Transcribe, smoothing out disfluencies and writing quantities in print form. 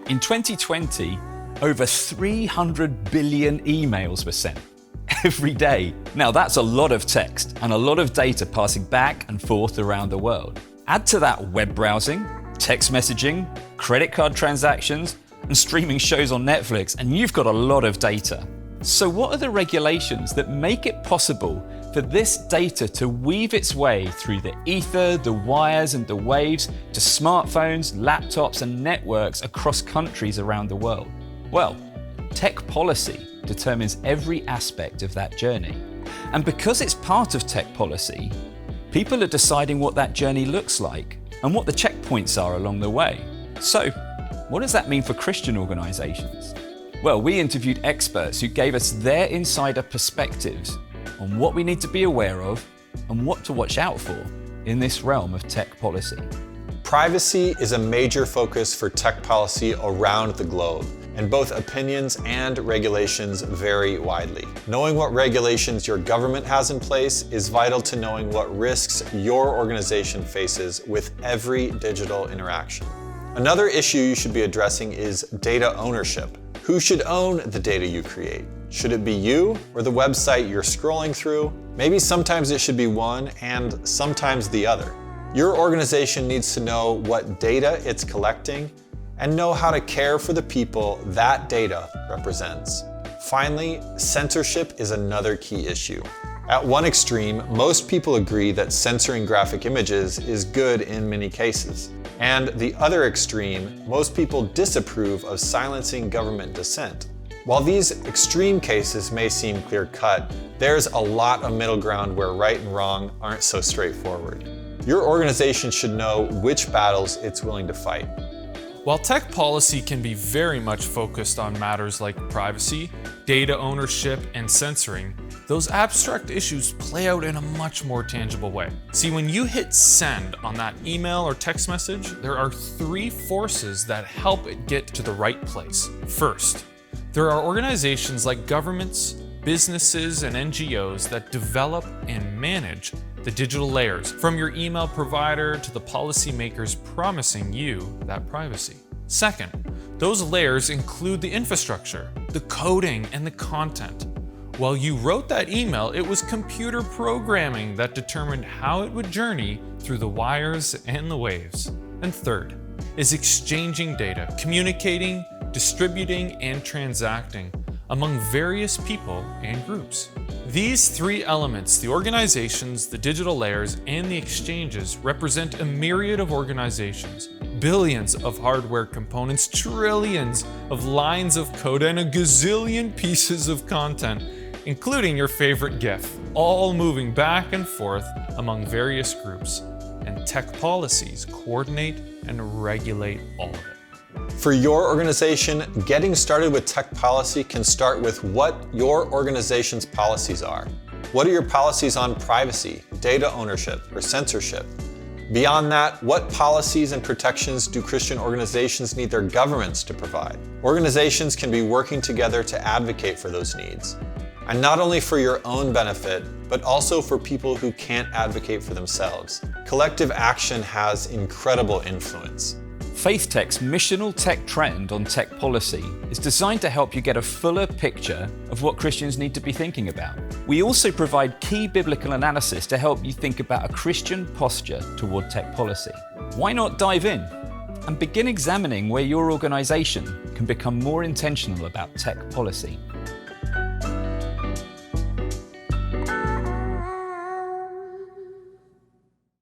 In 2020, over 300 billion emails were sent every day. Now that's a lot of text and a lot of data passing back and forth around the world. Add to that web browsing, text messaging, credit card transactions, and streaming shows on Netflix, and you've got a lot of data. So what are the regulations that make it possible for this data to weave its way through the ether, the wires, and the waves to smartphones, laptops, and networks across countries around the world? Well, tech policy determines every aspect of that journey. And because it's part of tech policy, people are deciding what that journey looks like and what the checkpoints are along the way. So, what does that mean for Christian organizations? Well, we interviewed experts who gave us their insider perspectives on what we need to be aware of and what to watch out for in this realm of tech policy. Privacy is a major focus for tech policy around the globe, and both opinions and regulations vary widely. Knowing what regulations your government has in place is vital to knowing what risks your organization faces with every digital interaction. Another issue you should be addressing is data ownership. Who should own the data you create? Should it be you or the website you're scrolling through? Maybe sometimes it should be one and sometimes the other. Your organization needs to know what data it's collecting and know how to care for the people that data represents. Finally, censorship is another key issue. At one extreme, most people agree that censoring graphic images is good in many cases. And the other extreme, most people disapprove of silencing government dissent. While these extreme cases may seem clear-cut, there's a lot of middle ground where right and wrong aren't so straightforward. Your organization should know which battles it's willing to fight. While tech policy can be very much focused on matters like privacy, data ownership, and censoring, those abstract issues play out in a much more tangible way. See, when you hit send on that email or text message, there are three forces that help it get to the right place. First, there are organizations like governments, businesses, and NGOs that develop and manage the digital layers, from your email provider to the policymakers promising you that privacy. Second, those layers include the infrastructure, the coding, and the content. While you wrote that email, it was computer programming that determined how it would journey through the wires and the waves. And third is exchanging data, communicating, distributing, and transacting among various people and groups. These three elements, the organizations, the digital layers, and the exchanges, represent a myriad of organizations, billions of hardware components, trillions of lines of code, and a gazillion pieces of content, including your favorite GIF, all moving back and forth among various groups. And tech policies coordinate and regulate all of it. For your organization, getting started with tech policy can start with what your organization's policies are. What are your policies on privacy, data ownership, or censorship? Beyond that, what policies and protections do Christian organizations need their governments to provide? Organizations can be working together to advocate for those needs. And not only for your own benefit, but also for people who can't advocate for themselves. Collective action has incredible influence. Faith Tech's missional tech trend on tech policy is designed to help you get a fuller picture of what Christians need to be thinking about. We also provide key biblical analysis to help you think about a Christian posture toward tech policy. Why not dive in and begin examining where your organization can become more intentional about tech policy?